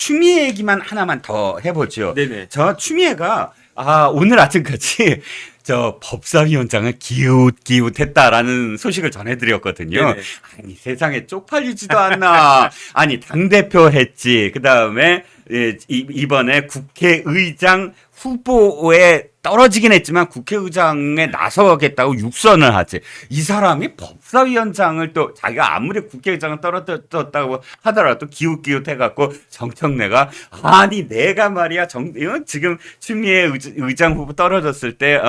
추미애 얘기만 하나만 더 해보죠. 네네. 저 추미애가 오늘 아침까지 저 법사위원장을 기웃기웃했다라는 소식을 전해드렸거든요. 네네. 아니 세상에 쪽팔리지도 않나. 아니 당대표 했지. 그 다음에 이번에 국회의장 후보에 떨어지긴 했지만 국회의장에 나서겠다고 육선을 하지. 이 사람이 법사위원장을 또 자기가 아무리 국회의장을 떨어졌다고 하더라도 기웃기웃해갖고 정청래가 아니 내가 말이야 지금 추미애 의장 후보 떨어졌을 때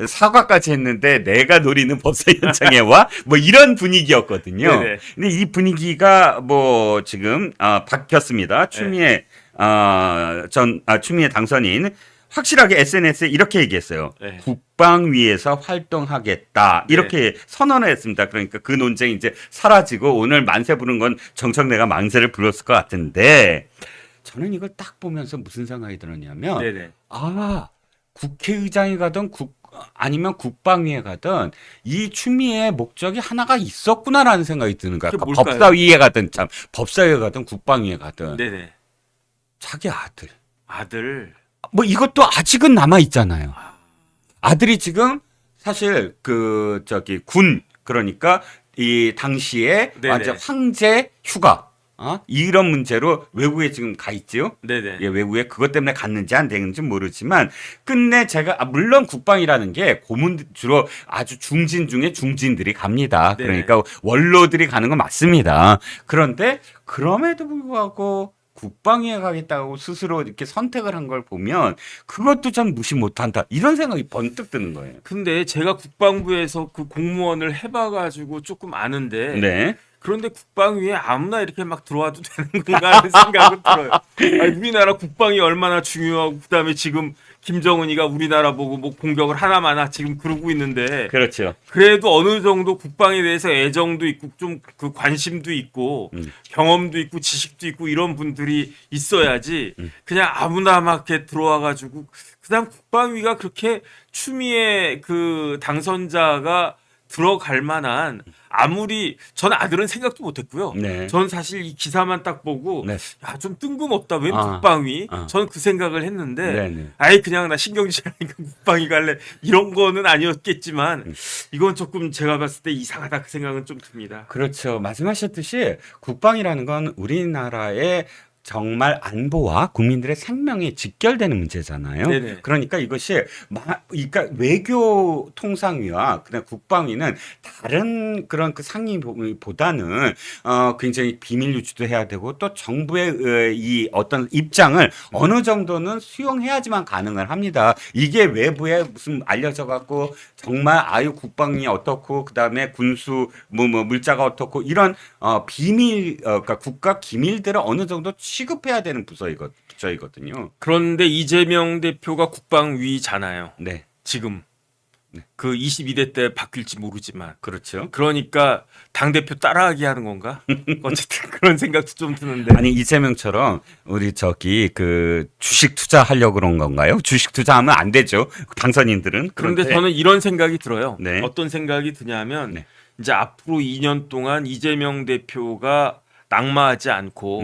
사과까지 했는데 내가 노리는 법사위원장에 와? 뭐 이런 분위기였거든요. 네네. 근데 이 분위기가 뭐 지금 바뀌었습니다. 추미애 추미애 당선인 확실하게 SNS에 이렇게 얘기했어요. 네. 국방위에서 활동하겠다. 이렇게 선언을 했습니다. 그러니까 그 논쟁이 이제 사라지고 오늘 만세 부른 건 정청래가 만세를 불렀을 것 같은데 저는 이걸 딱 보면서 무슨 생각이 들었냐면 네네. 국회의장이 가든 아니면 국방위에 가든 이 추미애의 목적이 하나가 있었구나라는 생각이 드는 거야. 그게 그러니까 뭘까요? 법사위에 가든 법사위에 가든 국방위에 가든 네네. 자기 아들. 아들. 뭐 이것도 아직은 남아 있잖아요. 아들이 지금 사실 군 그러니까 이 당시에 네네. 완전 황제 휴가 이런 문제로 외국에 지금 가 있지요. 네네. 예, 외국에 그것 때문에 갔는지 안 되는지 모르지만 끝내 제가 물론 국방이라는 게 고문 주로 아주 중진 중에 중진들이 갑니다. 네네. 그러니까 원로들이 가는 건 맞습니다. 그런데 그럼에도 불구하고 국방위에 가겠다고 스스로 이렇게 선택을 한 걸 보면 그것도 참 무시 못한다 이런 생각이 번뜩 드는 거예요. 근데 제가 국방부에서 그 공무원을 해봐가지고 조금 아는데 네. 그런데 국방위에 아무나 이렇게 막 들어와도 되는 건가 하는 생각은 들어요. 아니, 우리나라 국방이 얼마나 중요하고 그다음에 지금 김정은이가 우리나라 보고 뭐 공격을 하나마나 지금 그러고 있는데 그렇죠. 그래도 어느 정도 국방에 대해서 애정도 있고 좀 그 관심도 있고 경험도 있고 지식도 있고 이런 분들이 있어야지 그냥 아무나 막 이렇게 들어와가지고 그다음 국방위가 그렇게 추미애 그 당선자가 들어갈 만한 아무리 전 아들은 생각도 못했고요. 네. 전 사실 이 기사만 딱 보고 네. 야, 좀 뜬금없다. 왜 아. 국방위? 저는 그 생각을 했는데 네네. 아예 그냥 나 신경질하니까 국방위 갈래 이런 거는 아니었겠지만 이건 조금 제가 봤을 때 이상하다 그 생각은 좀 듭니다. 그렇죠. 말씀하셨듯이 국방이라는 건 우리나라의 정말 안보와 국민들의 생명이 직결되는 문제잖아요. 네네. 그러니까 이것이 그러니까 외교 통상위와 그다음 국방위는 다른 그런 그 상위보다는 굉장히 비밀 유지도 해야 되고 또 정부의 이 어떤 입장을 어느 정도는 수용해야지만 가능을 합니다. 이게 외부에 무슨 알려져 갖고 정말 국방위 어떻고 그다음에 군수 뭐 물자가 어떻고 이런 비밀 그러니까 국가 기밀들을 어느 정도 취급해야 되는 부서이거든요. 그런데 이재명 대표가 국방위잖아요. 네. 지금 그 22대 때 바뀔지 모르지만 그렇죠. 그러니까 당대표 따라하게 하는 건가? 어쨌든 그런 생각도 좀 드는데. 아니 이재명처럼 우리 주식 투자하려고 그런 건가요? 주식 투자하면 안 되죠. 당선인들은. 그런데 그런데 저는 이런 생각이 들어요. 네. 어떤 생각이 드냐면 네. 이제 앞으로 2년 동안 이재명 대표가 낙마하지 않고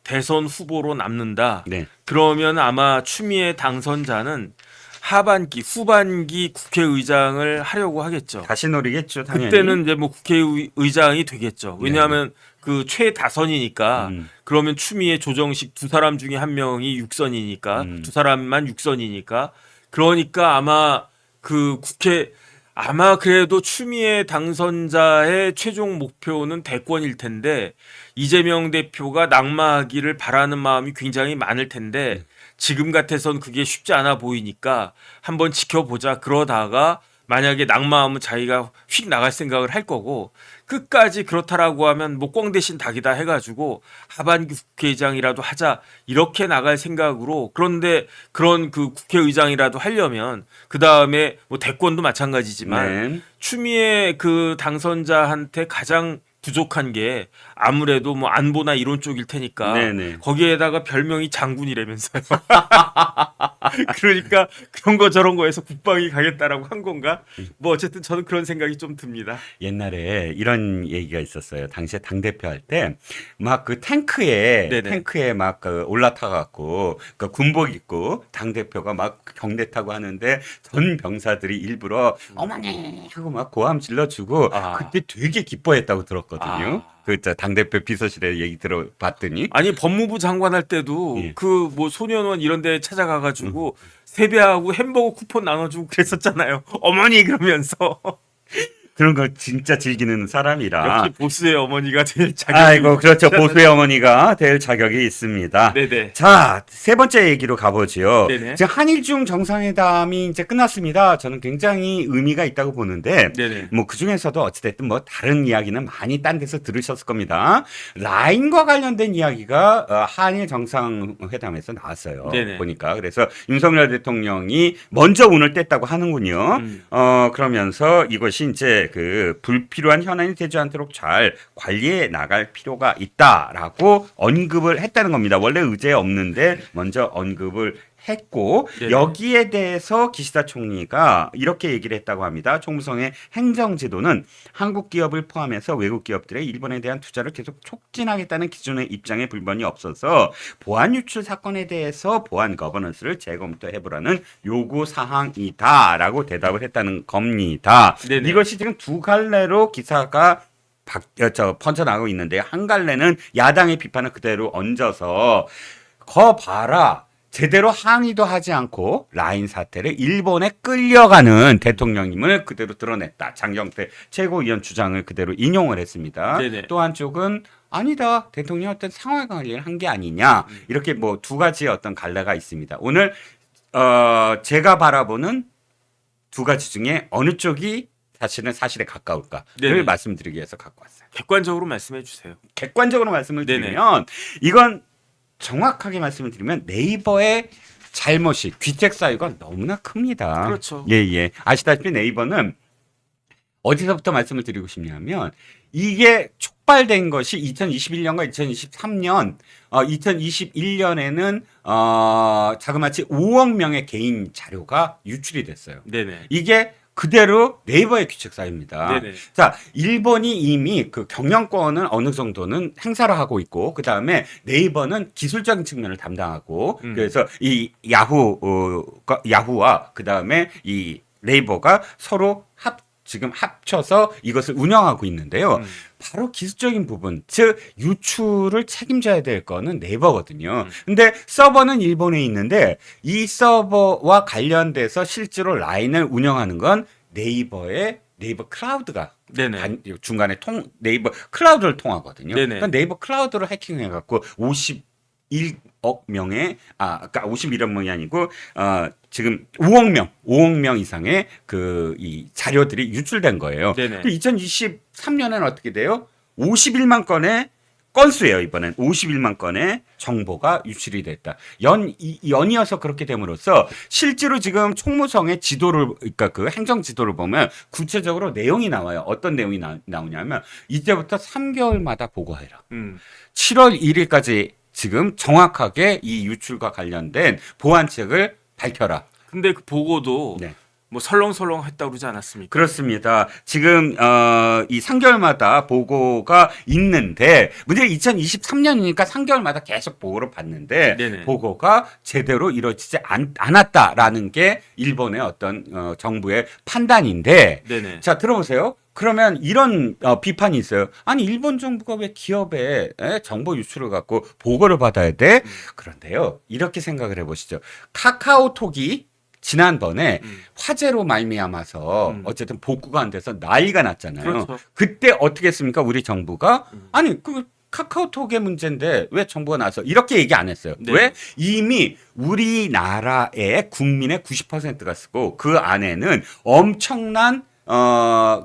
대선 후보로 남는다. 네. 그러면 아마 추미애 당선자는 후반기 국회의장을 하려고 하겠죠. 다시 노리겠죠. 당연히. 그때는 이제 뭐 국회의장이 되겠죠. 왜냐하면 그 최다선이니까 그러면 추미애 조정식 두 사람 중에 한 명이 육선이니까 두 사람만 육선이니까 그러니까 아마 아마 그래도 추미애 당선자의 최종 목표는 대권일 텐데 이재명 대표가 낙마하기를 바라는 마음이 굉장히 많을 텐데 지금 같아선 그게 쉽지 않아 보이니까 한번 지켜보자. 그러다가 만약에 낙마하면 자기가 휙 나갈 생각을 할 거고 끝까지 그렇다라고 하면 뭐 꽝 대신 닭이다 해가지고 하반기 국회의장이라도 하자 이렇게 나갈 생각으로 그런데 그런 그 국회의장이라도 하려면 그 다음에 뭐 대권도 마찬가지지만 네. 추미애 그 당선자한테 가장 부족한 게 아무래도 뭐 안보나 이런 쪽일 테니까 네네. 거기에다가 별명이 장군이라면서요. 그러니까 그런 거 저런 거에서 국방이 가겠다라고 한 건가? 뭐 어쨌든 저는 그런 생각이 좀 듭니다. 옛날에 이런 얘기가 있었어요. 당시에 당대표 할 때 막 그 탱크에 막 그 올라타 갖고 그 군복 입고 당대표가 막 경례 타고 하는데 전 병사들이 일부러 어머니 하고 막 고함 질러주고 아. 그때 되게 기뻐했다고 들었거든요. 아. 그 당대표 비서실에 얘기 들어봤더니 아니 법무부 장관 할 때도 예. 그 뭐 소년원 이런 데 찾아가가지고 세배하고 햄버거 쿠폰 나눠주고 그랬었잖아요. 어머니 그러면서 그런 거 진짜 즐기는 사람이라. 역시 보스의 어머니가 제일 자격이 아이고 그렇죠. 있잖아요. 보수의 어머니가 될 자격이 있습니다. 네네. 자, 세 번째 얘기로 가보죠. 네네. 지금 한일중 정상회담이 이제 끝났습니다. 저는 굉장히 의미가 있다고 보는데, 네네. 뭐 그 중에서도 어찌됐든 뭐 다른 이야기는 많이 딴 데서 들으셨을 겁니다. 라인과 관련된 이야기가 한일 정상회담에서 나왔어요. 네네. 보니까 그래서 윤석열 대통령이 먼저 운을 뗐다고 하는군요. 그러면서 이것이 이제 그 불필요한 현안이 되지 않도록 잘 관리해 나갈 필요가 있다라고 언급을 했다는 겁니다. 원래 의제에 없는데 먼저 언급을 했고 네네. 여기에 대해서 기시다 총리가 이렇게 얘기를 했다고 합니다. 총무성의 행정지도는 한국 기업을 포함해서 외국 기업들의 일본에 대한 투자를 계속 촉진하겠다는 기존의 입장에 불만이 없어서 보안 유출 사건에 대해서 보안 거버넌스를 재검토해보라는 요구 사항이다라고 대답을 했다는 겁니다. 네네. 이것이 지금 두 갈래로 기사가 퍼져나가고 있는데 한 갈래는 야당의 비판을 그대로 얹어서 거 봐라. 제대로 항의도 하지 않고 라인 사태를 일본에 끌려가는 대통령님을 그대로 드러냈다. 장경태 최고위원 주장을 그대로 인용을 했습니다. 네네. 또 한쪽은 아니다. 대통령이 어떤 상황 관리를 한 게 아니냐. 이렇게 뭐 두 가지의 어떤 갈래가 있습니다. 오늘 제가 바라보는 두 가지 중에 어느 쪽이 사실은 사실에 가까울까를 네네. 말씀드리기 위해서 갖고 왔어요. 객관적으로 말씀해 주세요. 객관적으로 말씀을 네네. 드리면 이건 정확하게 말씀을 드리면 네이버의 잘못이 귀책 사유가 너무나 큽니다. 그렇죠. 예. 아시다시피 네이버는 어디서부터 말씀을 드리고 싶냐면 이게 촉발된 것이 2021년과 2023년 2021년에는 자그마치 5억 명의 개인 자료가 유출이 됐어요. 네네. 이게 그대로 네이버의 귀책 사유입니다. 네네. 자, 일본이 이미 그 경영권은 어느 정도는 행사를 하고 있고, 그 다음에 네이버는 기술적인 측면을 담당하고, 그래서 이 야후와 그 다음에 이 네이버가 서로 지금 합쳐서 이것을 운영하고 있는데요. 바로 기술적인 부분, 즉 유출을 책임져야 될 거는 네이버거든요. 근데 서버는 일본에 있는데 이 서버와 관련돼서 실제로 라인을 운영하는 건 네이버 클라우드가 네네. 중간에 네이버 클라우드를 통하거든요. 네네. 그러니까 네이버 클라우드를 해킹해 갖고 51억 명의 그러니까 51억 명이 아니고 지금 5억 명 이상의 이 자료들이 유출된 거예요. 네네. 2023년에는 어떻게 돼요? 51만 건의 건수예요. 이번엔 51만 건의 정보가 유출이 됐다. 연이어서 그렇게 됨으로써 실제로 지금 총무성의 그러니까 그 행정 지도를 보면 구체적으로 내용이 나와요. 어떤 내용이 나오냐면 이제부터 3개월마다 보고해라. 7월 1일까지 지금 정확하게 이 유출과 관련된 보안책을 밝혀라. 근데 그 보고도 네. 뭐 설렁설렁 했다고 그러지 않았습니까? 그렇습니다. 지금 이 3개월마다 보고가 있는데 문제가 2023년이니까 3개월마다 계속 보고를 받는데 네네. 보고가 제대로 이루어지지 않았다라는 게 일본의 어떤 정부의 판단인데 네네. 자 들어보세요. 그러면 이런 비판이 있어요. 아니 일본 정부가 왜 기업에 정보 유출을 갖고 보고를 받아야 돼? 그런데요. 이렇게 생각을 해보시죠. 카카오톡이 지난번에 화재로 말미암아서 어쨌든 복구가 안 돼서 난리가 났잖아요. 그렇죠. 그때 어떻게 했습니까? 우리 정부가 아니 그 카카오톡의 문제인데 왜 정부가 나서 이렇게 얘기 안 했어요. 네. 왜? 이미 우리나라의 국민의 90%가 쓰고 그 안에는 엄청난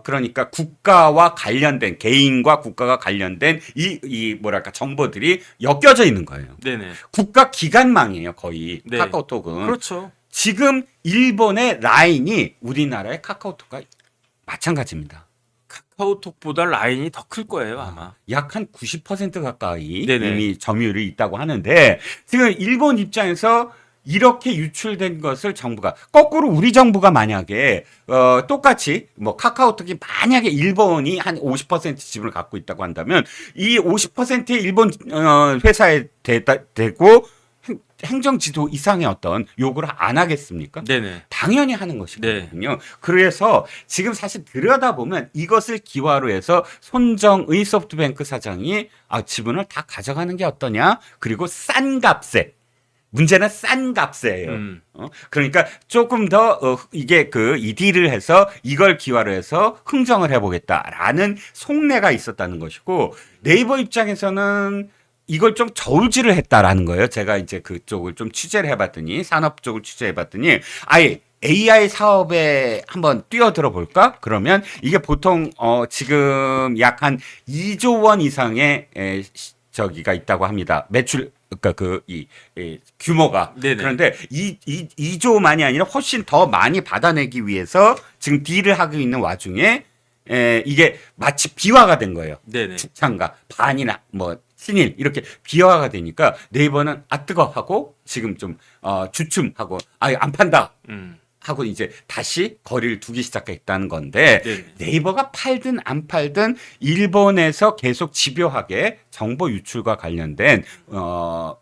그러니까 국가와 관련된 개인과 국가가 관련된 이 뭐랄까 정보들이 엮여져 있는 거예요. 네네. 국가 기관망이에요, 거의. 네. 카카오톡은. 그렇죠. 지금 일본의 라인이 우리나라의 카카오톡과 마찬가지입니다. 카카오톡보다 라인이 더 클 거예요, 아마. 약 한 90% 가까이 네네. 이미 점유율이 있다고 하는데 지금 일본 입장에서 이렇게 유출된 것을 정부가 거꾸로 우리 정부가 만약에 똑같이 뭐 카카오톡이 만약에 일본이 한 50% 지분을 갖고 있다고 한다면 이 50%의 일본 회사에 대고 행정지도 이상의 어떤 요구를 안 하겠습니까? 네네. 당연히 하는 것이거든요. 그래서 지금 사실 들여다보면 이것을 기화로 해서 손정의 소프트뱅크 사장이 지분을 다 가져가는 게 어떠냐? 그리고 싼 값에 문제는 싼 값이에요. 그러니까 조금 더 이게 이 딜을 해서 이걸 기화로 해서 흥정을 해보겠다라는 속내가 있었다는 것이고 네이버 입장에서는 이걸 좀 저울질을 했다라는 거예요. 제가 이제 그쪽을 좀 취재를 해봤더니 산업 쪽을 취재해봤더니 아예 AI 사업에 한번 뛰어들어 볼까? 그러면 이게 보통 지금 약 한 2조 원 이상의 저기가 있다고 합니다. 매출 그러니까 이 규모가. 네네. 그런데 2조만이 아니라 훨씬 더 많이 받아내기 위해서 지금 딜을 하고 있는 와중에 이게 마치 비화가 된 거예요. 네네. 죽창가 반이나 뭐 신일 이렇게 비화가 되니까 네이버는 뜨거 하고 지금 좀 주춤하고 안 판다. 하고 이제 다시 거리를 두기 시작했다는 건데 네네. 네이버가 팔든 안 팔든 일본에서 계속 집요하게 정보 유출과 관련된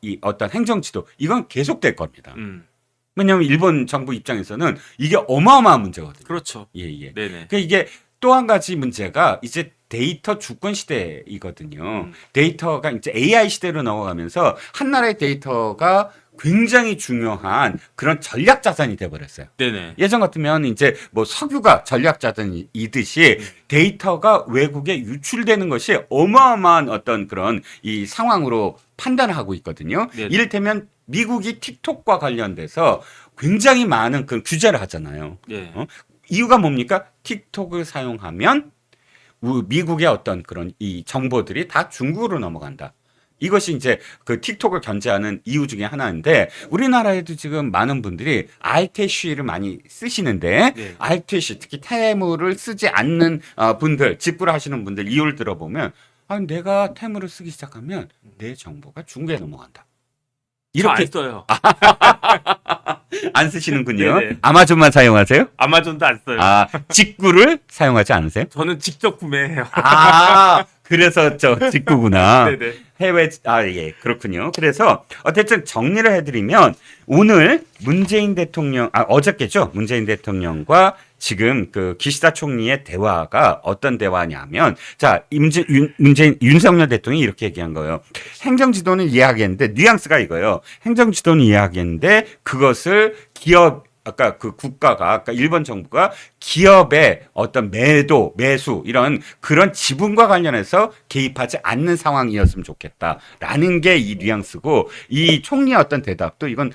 이 어떤 행정지도 이건 계속될 겁니다. 왜냐하면 일본 정부 입장에서는 이게 어마어마한 문제거든요. 그렇죠. 예. 네네. 그러니까 이게 또 한 가지 문제가 이제 데이터 주권 시대이거든요. 데이터가 이제 AI 시대로 넘어가면서 한 나라의 데이터가 굉장히 중요한 그런 전략 자산이 돼 버렸어요. 네네. 예전 같으면 이제 뭐 석유가 전략 자산이듯이 데이터가 외국에 유출되는 것이 어마어마한 어떤 그런 이 상황으로 판단을 하고 있거든요. 네네. 이를테면 미국이 틱톡과 관련돼서 굉장히 많은 그런 규제를 하잖아요. 네. 이유가 뭡니까? 틱톡을 사용하면 미국의 어떤 그런 이 정보들이 다 중국으로 넘어간다. 이것이 이제 그 틱톡을 견제하는 이유 중에 하나인데 우리나라에도 지금 많은 분들이 알테쉬를 많이 쓰시는데 네. 알테쉬 특히 태무를 쓰지 않는 분들 직구를 하시는 분들 이유를 들어보면 내가 태무를 쓰기 시작하면 내 정보가 중국에 넘어간다. 이렇게 이렇게 써요. 안 쓰시는군요. 네네. 아마존만 사용하세요? 아마존도 안 써요. 직구를 사용하지 않으세요? 저는 직접 구매해요. 그래서 저 직구구나. 네네. 해외 예, 그렇군요. 그래서 어쨌든 정리를 해드리면 오늘 문재인 대통령 어저께죠. 문재인 대통령과 지금 그 기시다 총리의 대화가 어떤 대화냐면 자 윤석열 대통령이 이렇게 얘기한 거예요. 행정지도는 이해하겠는데 뉘앙스가 이거예요. 행정지도는 이해하겠는데 그것을 아까 그 국가가 아까 일본 정부가 기업의 어떤 매수 이런 그런 지분과 관련해서 개입하지 않는 상황이었으면 좋겠다라는 게 이 뉘앙스고 이 총리의 어떤 대답도 이건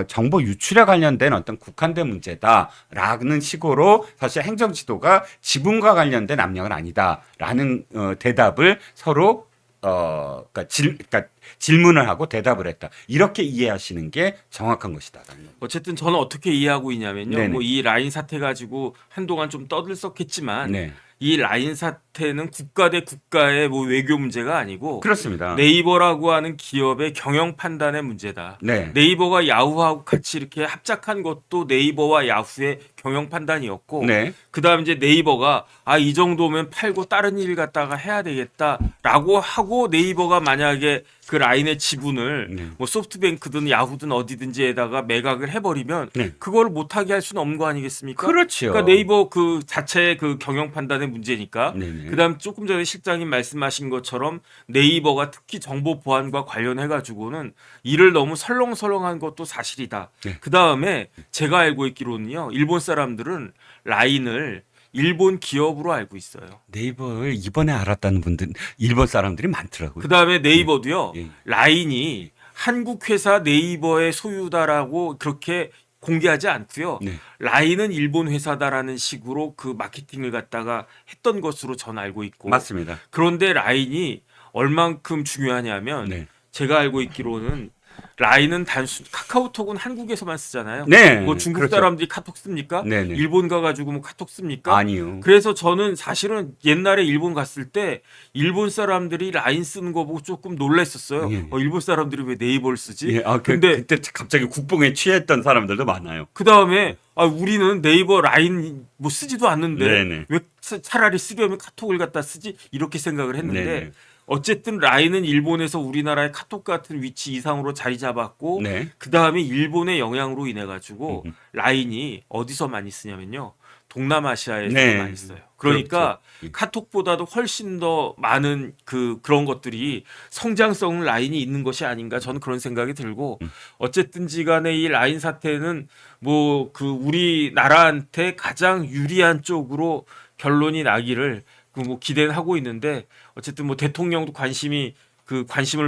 정보 유출에 관련된 어떤 국한된 문제다라는 식으로 사실 행정지도가 지분과 관련된 압력은 아니다라는 대답을 서로 그러니까 질문을 하고 대답을 했다. 이렇게 이해하시는 게 정확한 것이다. 어쨌든 저는 어떻게 이해하고 있냐면요. 네네. 뭐 이 라인 사태 가지고 한동안 좀 떠들썩했지만 네. 이 라인 사태는 국가 대 국가의 뭐 외교 문제가 아니고 그렇습니다. 네이버라고 하는 기업의 경영 판단의 문제다. 네. 네이버가 야후하고 같이 이렇게 합작한 것도 네이버와 야후의 경영 판단이었고 네. 그다음 이제 네이버가 이 정도면 팔고 다른 일 갖다가 해야 되겠다라고 하고 네이버가 만약에 그 라인의 지분을 네. 뭐 소프트뱅크든 야후든 어디든지에다가 매각을 해버리면 네. 그걸 못하게 할 수는 없는 거 아니겠습니까? 그렇죠. 그러니까 네이버 그 자체의 그 경영 판단의 문제니까. 네네. 그다음 조금 전에 실장님 말씀하신 것처럼 네이버가 특히 정보 보안과 관련해 가지고는 일을 너무 설렁설렁한 것도 사실이다. 네. 그다음에 제가 알고 있기로는요. 일본 사람들은 라인을 일본 기업으로 알고 있어요. 네이버를 이번에 알았다는 분들 일본 사람들이 많더라고요. 그다음에 네이버도요. 예. 라인이 한국 회사 네이버의 소유다라고 그렇게 공개하지 않고요. 네. 라인은 일본 회사다라는 식으로 그 마케팅을 갖다가 했던 것으로 전 알고 있고. 맞습니다. 그런데 라인이 얼만큼 중요하냐면 네. 제가 알고 있기로는 라인은 단순 카카오톡은 한국에서만 쓰잖아요. 네. 뭐 중국 그렇죠. 사람들이 카톡 씁니까? 네네. 일본 가가지고 뭐 카톡 씁니까? 아니요. 그래서 저는 사실은 옛날에 일본 갔을 때 일본 사람들이 라인 쓰는 거 보고 조금 놀랐었어요. 예. 일본 사람들이 왜 네이버를 쓰지? 예, 근데 그때 갑자기 국뽕에 취했던 사람들도 많아요. 그 다음에 우리는 네이버 라인 뭐 쓰지도 않는데 네네. 왜 차라리 쓰려면 카톡을 갖다 쓰지? 이렇게 생각을 했는데 네네. 어쨌든 라인은 일본에서 우리나라의 카톡 같은 위치 이상으로 자리 잡았고 네. 그 다음에 일본의 영향으로 인해 가지고 라인이 어디서 많이 쓰냐면요. 동남아시아에서 네. 많이 써요. 그러니까 그렇죠. 카톡보다도 훨씬 더 많은 그런 것들이 성장성 라인이 있는 것이 아닌가 저는 그런 생각이 들고 어쨌든지 간에 이 라인 사태는 뭐 그 우리나라한테 가장 유리한 쪽으로 결론이 나기를 뭐 기대는 하고 있는데 어쨌든 뭐 대통령도 관심을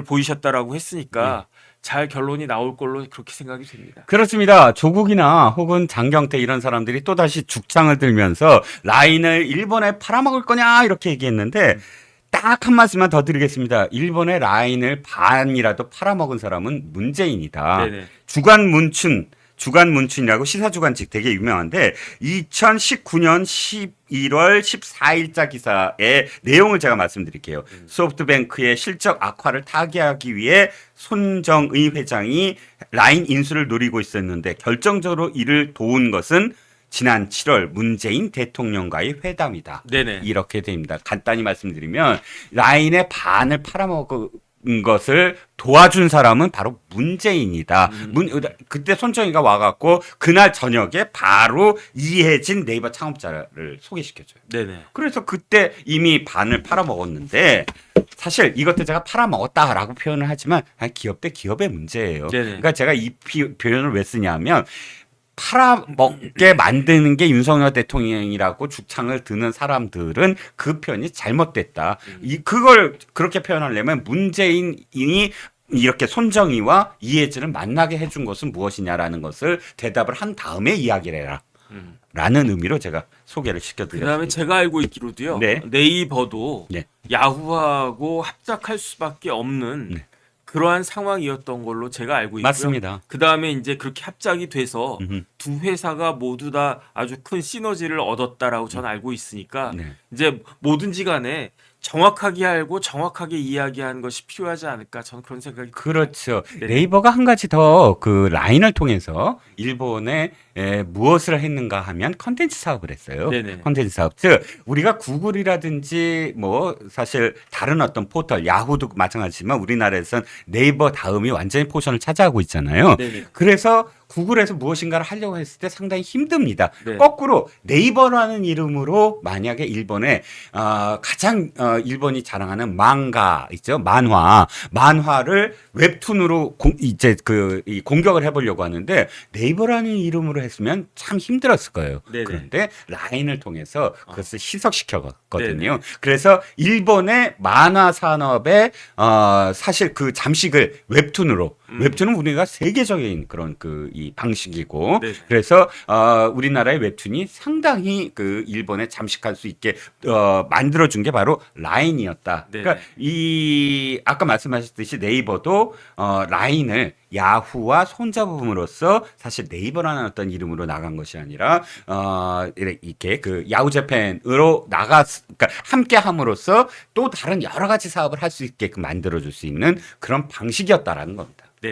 보이셨다라고 했으니까 잘 결론이 나올 걸로 그렇게 생각이 됩니다. 그렇습니다. 조국이나 혹은 장경태 이런 사람들이 또다시 죽창을 들면서 라인을 일본에 팔아먹을 거냐 이렇게 얘기했는데 딱 한 말씀만 더 드리겠습니다. 일본의 라인을 반이라도 팔아먹은 사람은 문재인이다. 네네. 주간문춘이라고 시사주간지 되게 유명한데 2019년 11월 14일자 기사의 내용을 제가 말씀드릴게요. 소프트뱅크의 실적 악화를 타개하기 위해 손정의 회장이 라인 인수를 노리고 있었는데 결정적으로 이를 도운 것은 지난 7월 문재인 대통령과의 회담이다. 네네. 이렇게 됩니다. 간단히 말씀드리면 라인의 반을 팔아먹은 것을 도와준 사람은 바로 문재인이다. 그때 손정희가 와갖고 그날 저녁에 바로 이해진 네이버 창업자를 소개시켜줘요. 네네. 그래서 그때 이미 반을 팔아먹었는데 사실 이것도 제가 팔아먹었다라고 표현을 하지만 기업 대 기업의 문제예요. 네네. 그러니까 제가 이 표현을 왜 쓰냐면 팔아먹게 만드는 게 윤석열 대통령이라고 죽창을 드는 사람들은 그 표현이 잘못됐다. 그걸 그렇게 표현하려면 문재인이 이렇게 손정희와 이해진을 만나게 해준 것은 무엇이냐라는 것을 대답을 한 다음에 이야기를 해라. 라는 의미로 제가 소개를 시켜드렸습니다. 그다음에 제가 알고 있기로도요. 네. 네이버도 네. 야후하고 합작할 수밖에 없는 네. 그러한 상황이었던 걸로 제가 알고 있고요. 맞습니다. 그다음에 이제 그렇게 합작이 돼서 음흠. 두 회사가 모두 다 아주 큰 시너지를 얻었다라고 저는 알고 있으니까 네. 이제 뭐든지 간에 정확하게 알고 정확하게 이야기하는 것이 필요하지 않을까 저는 그런 생각이 그렇죠. 네. 네이버가 한 가지 더 그 라인을 통해서 일본에 무엇을 했는가 하면 컨텐츠 사업을 했어요. 네네. 컨텐츠 사업. 즉 우리가 구글이라든지 뭐 사실 다른 어떤 포털 야후도 마찬가지지만 우리나라에선 네이버 다음이 완전히 포션을 차지하고 있잖아요. 네네. 그래서 구글에서 무엇인가를 하려고 했을 때 상당히 힘듭니다. 네. 거꾸로 네이버라는 이름으로 만약에 일본에 가장 일본이 자랑하는 망가 있죠, 만화를 웹툰으로 이제 이 공격을 해보려고 하는데 네이버라는 이름으로 했으면 참 힘들었을 거예요. 네네. 그런데 라인을 통해서 그것을 희석시켰거든요. 네네. 그래서 일본의 만화 산업의 사실 그 잠식을 웹툰으로 웹툰은 우리가 세계적인 그런 이 방식이고 네. 그래서 우리나라의 웹툰이 상당히 그 일본에 잠식할 수 있게 만들어준 게 바로 라인이었다. 네. 그러니까 이 아까 말씀하셨듯이 네이버도 라인을 야후와 손잡음으로써 사실 네이버라는 어떤 이름으로 나간 것이 아니라 이렇게 그 야후재팬으로 그러니까 함께 함으로써 또 다른 여러 가지 사업을 할 수 있게끔 만들어줄 수 있는 그런 방식이었다라는 겁니다.